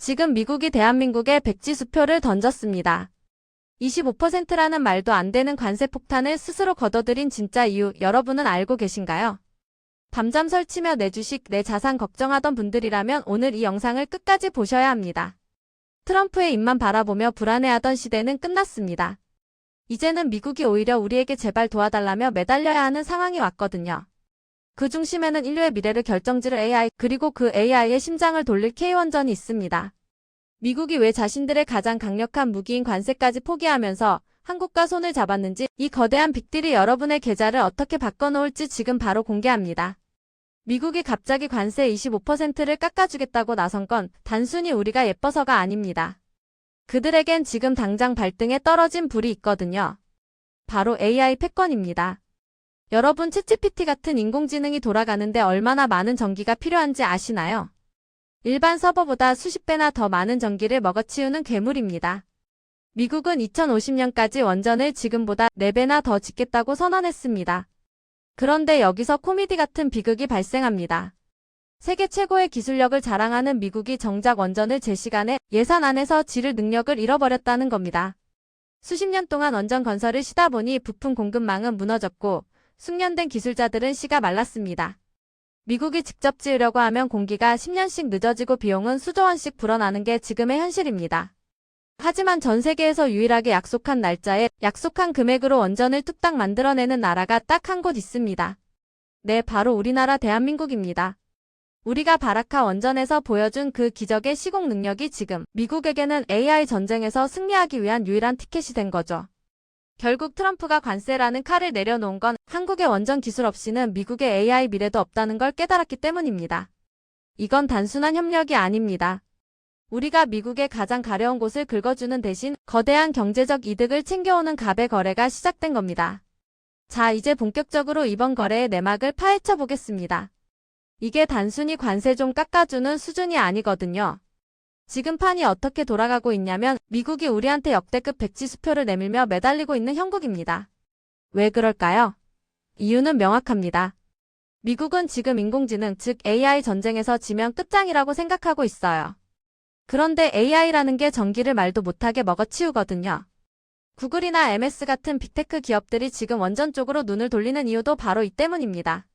지금 미국이 대한민국에 백지 수표를 던졌습니다. 25%라는 말도 안 되는 관세 폭탄을 스스로 걷어들인 진짜 이유 여러분은 알고 계신가요? 밤잠 설치며 내 주식, 내 자산 걱정하던 분들이라면 오늘 이 영상을 끝까지 보셔야 합니다. 트럼프의 입만 바라보며 불안해하던 시대는 끝났습니다. 이제는 미국이 오히려 우리에게 제발 도와달라며 매달려야 하는 상황이 왔거든요. 그 중심에는 인류의 미래를 결정지을 AI, 그리고 그 AI의 심장을 돌릴 K-원전이 있습니다. 미국이 왜 자신들의 가장 강력한 무기인 관세까지 포기하면서 한국과 손을 잡았는지, 이 거대한 빅딜이 여러분의 계좌를 어떻게 바꿔놓을지 지금 바로 공개합니다. 미국이 갑자기 관세 25%를 깎아주겠다고 나선 건 단순히 우리가 예뻐서가 아닙니다. 그들에겐 지금 당장 발등에 떨어진 불이 있거든요. 바로 AI 패권입니다. 여러분, 챗GPT 같은 인공지능이 돌아가는데 얼마나 많은 전기가 필요한지 아시나요? 일반 서버보다 수십 배나 더 많은 전기를 먹어치우는 괴물입니다. 미국은 2050년까지 원전을 지금보다 4배나 더 짓겠다고 선언했습니다. 그런데 여기서 코미디 같은 비극이 발생합니다. 세계 최고의 기술력을 자랑하는 미국이 정작 원전을 제 시간에 예산 안에서 지을 능력을 잃어버렸다는 겁니다. 수십 년 동안 원전 건설을 쉬다 보니 부품 공급망은 무너졌고 숙련된 기술자들은 씨가 말랐습니다. 미국이 직접 지으려고 하면 공기가 10년씩 늦어지고 비용은 수조 원씩 불어나는 게 지금의 현실입니다. 하지만 전 세계에서 유일하게 약속한 날짜에 약속한 금액으로 원전을 뚝딱 만들어내는 나라가 딱 한 곳 있습니다. 네, 바로 우리나라 대한민국입니다. 우리가 바라카 원전에서 보여준 그 기적의 시공 능력이 지금 미국에게는 AI 전쟁에서 승리하기 위한 유일한 티켓이 된 거죠. 결국 트럼프가 관세라는 칼을 내려놓은 건 한국의 원전 기술 없이는 미국의 AI 미래도 없다는 걸 깨달았기 때문입니다. 이건 단순한 협력이 아닙니다. 우리가 미국의 가장 가려운 곳을 긁어주는 대신 거대한 경제적 이득을 챙겨오는 갑의 거래가 시작된 겁니다. 자, 이제 본격적으로 이번 거래의 내막을 파헤쳐 보겠습니다. 이게 단순히 관세 좀 깎아주는 수준이 아니거든요. 지금 판이 어떻게 돌아가고 있냐면 미국이 우리한테 역대급 백지 수표를 내밀며 매달리고 있는 형국입니다. 왜 그럴까요? 이유는 명확합니다. 미국은 지금 인공지능, 즉 AI 전쟁에서 지면 끝장이라고 생각하고 있어요. 그런데 AI라는 게 전기를 말도 못하게 먹어치우거든요. 구글이나 MS 같은 빅테크 기업들이 지금 원전 쪽으로 눈을 돌리는 이유도 바로 이 때문입니다.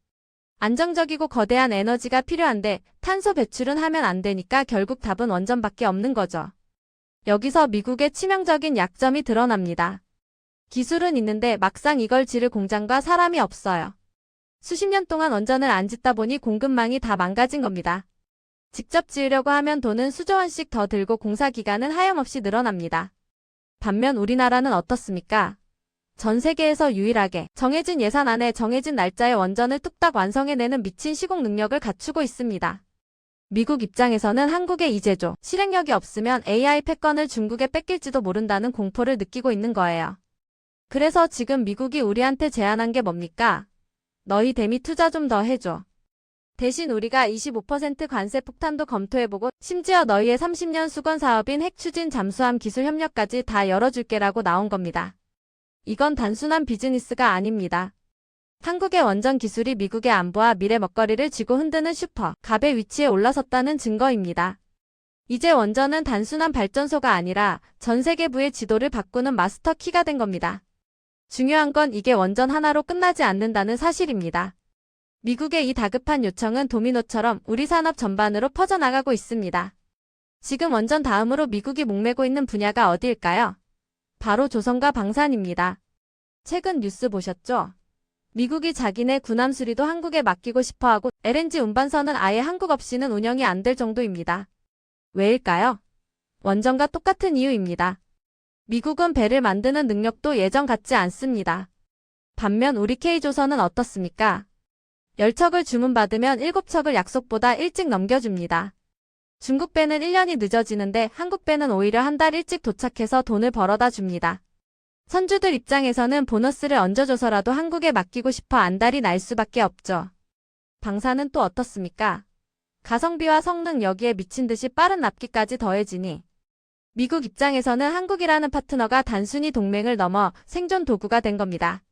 안정적이고 거대한 에너지가 필요한데 탄소 배출은 하면 안 되니까 결국 답은 원전밖에 없는 거죠. 여기서 미국의 치명적인 약점이 드러납니다. 기술은 있는데 막상 이걸 지을 공장과 사람이 없어요. 수십 년 동안 원전을 안 짓다 보니 공급망이 다 망가진 겁니다. 직접 지으려고 하면 돈은 수조 원씩 더 들고 공사 기간은 하염없이 늘어납니다. 반면 우리나라는 어떻습니까? 전 세계에서 유일하게 정해진 예산 안에 정해진 날짜에 원전을 뚝딱 완성해내는 미친 시공 능력을 갖추고 있습니다. 미국 입장에서는 한국의 이 제조, 실행력이 없으면 AI 패권을 중국에 뺏길지도 모른다는 공포를 느끼고 있는 거예요. 그래서 지금 미국이 우리한테 제안한 게 뭡니까? 너희 대미 투자 좀 더 해줘. 대신 우리가 25% 관세 폭탄도 검토해보고 심지어 너희의 30년 수건 사업인 핵 추진 잠수함 기술 협력까지 다 열어줄게라고 나온 겁니다. 이건 단순한 비즈니스가 아닙니다. 한국의 원전 기술이 미국의 안보와 미래 먹거리를 쥐고 흔드는 슈퍼 갑의 위치에 올라섰다는 증거입니다. 이제 원전은 단순한 발전소가 아니라 전 세계부의 지도를 바꾸는 마스터 키가 된 겁니다. 중요한 건 이게 원전 하나로 끝나지 않는다는 사실입니다. 미국의 이 다급한 요청은 도미노처럼 우리 산업 전반으로 퍼져나가고 있습니다. 지금 원전 다음으로 미국이 목매고 있는 분야가 어디일까요? 바로 조선과 방산입니다. 최근 뉴스 보셨죠? 미국이 자기네 군함 수리도 한국에 맡기고 싶어하고 LNG 운반선은 아예 한국 없이는 운영이 안 될 정도입니다. 왜일까요? 원전과 똑같은 이유입니다. 미국은 배를 만드는 능력도 예전 같지 않습니다. 반면 우리 K조선은 어떻습니까? 10척을 주문받으면 7척을 약속보다 일찍 넘겨줍니다. 중국 배는 1년이 늦어지는데 한국 배는 오히려 한 달 일찍 도착해서 돈을 벌어다 줍니다. 선주들 입장에서는 보너스를 얹어줘서라도 한국에 맡기고 싶어 안달이 날 수밖에 없죠. 방산은 또 어떻습니까? 가성비와 성능 여기에 미친 듯이 빠른 납기까지 더해지니 미국 입장에서는 한국이라는 파트너가 단순히 동맹을 넘어 생존 도구가 된 겁니다.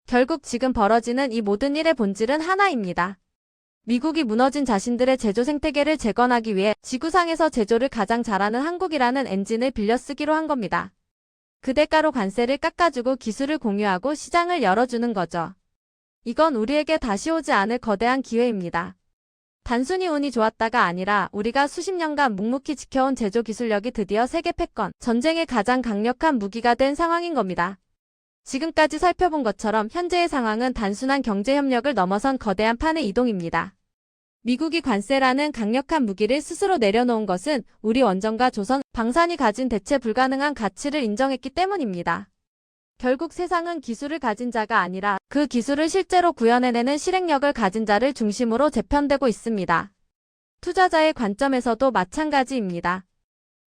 결국 지금 벌어지는 이 모든 일의 본질은 하나입니다. 미국이 무너진 자신들의 제조 생태계를 재건하기 위해 지구상에서 제조를 가장 잘하는 한국이라는 엔진을 빌려 쓰기로 한 겁니다. 그 대가로 관세를 깎아주고 기술을 공유하고 시장을 열어주는 거죠. 이건 우리에게 다시 오지 않을 거대한 기회입니다. 단순히 운이 좋았다가 아니라 우리가 수십 년간 묵묵히 지켜온 제조 기술력이 드디어 세계 패권, 전쟁의 가장 강력한 무기가 된 상황인 겁니다. 지금까지 살펴본 것처럼 현재의 상황은 단순한 경제협력을 넘어선 거대한 판의 이동입니다. 미국이 관세라는 강력한 무기를 스스로 내려놓은 것은 우리 원전과 조선, 방산이 가진 대체 불가능한 가치를 인정했기 때문입니다. 결국 세상은 기술을 가진 자가 아니라 그 기술을 실제로 구현해내는 실행력을 가진 자를 중심으로 재편되고 있습니다. 투자자의 관점에서도 마찬가지입니다.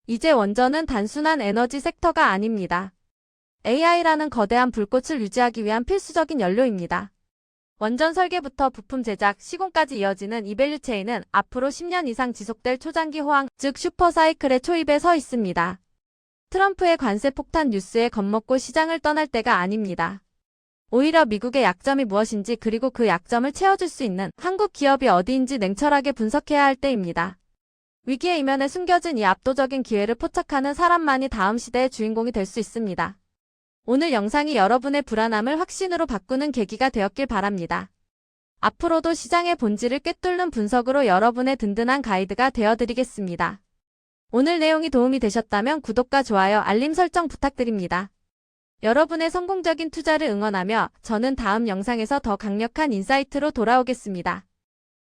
이제 원전은 단순한 에너지 섹터가 아닙니다. AI라는 거대한 불꽃을 유지하기 위한 필수적인 연료입니다. 원전 설계부터 부품 제작, 시공까지 이어지는 이 밸류체인은 앞으로 10년 이상 지속될 초장기 호황, 즉 슈퍼사이클의 초입에 서 있습니다. 트럼프의 관세 폭탄 뉴스에 겁먹고 시장을 떠날 때가 아닙니다. 오히려 미국의 약점이 무엇인지 그리고 그 약점을 채워줄 수 있는 한국 기업이 어디인지 냉철하게 분석해야 할 때입니다. 위기의 이면에 숨겨진 이 압도적인 기회를 포착하는 사람만이 다음 시대의 주인공이 될 수 있습니다. 오늘 영상이 여러분의 불안함을 확신으로 바꾸는 계기가 되었길 바랍니다. 앞으로도 시장의 본질을 꿰뚫는 분석으로 여러분의 든든한 가이드가 되어드리겠습니다. 오늘 내용이 도움이 되셨다면 구독과 좋아요, 알림 설정 부탁드립니다. 여러분의 성공적인 투자를 응원하며 저는 다음 영상에서 더 강력한 인사이트로 돌아오겠습니다.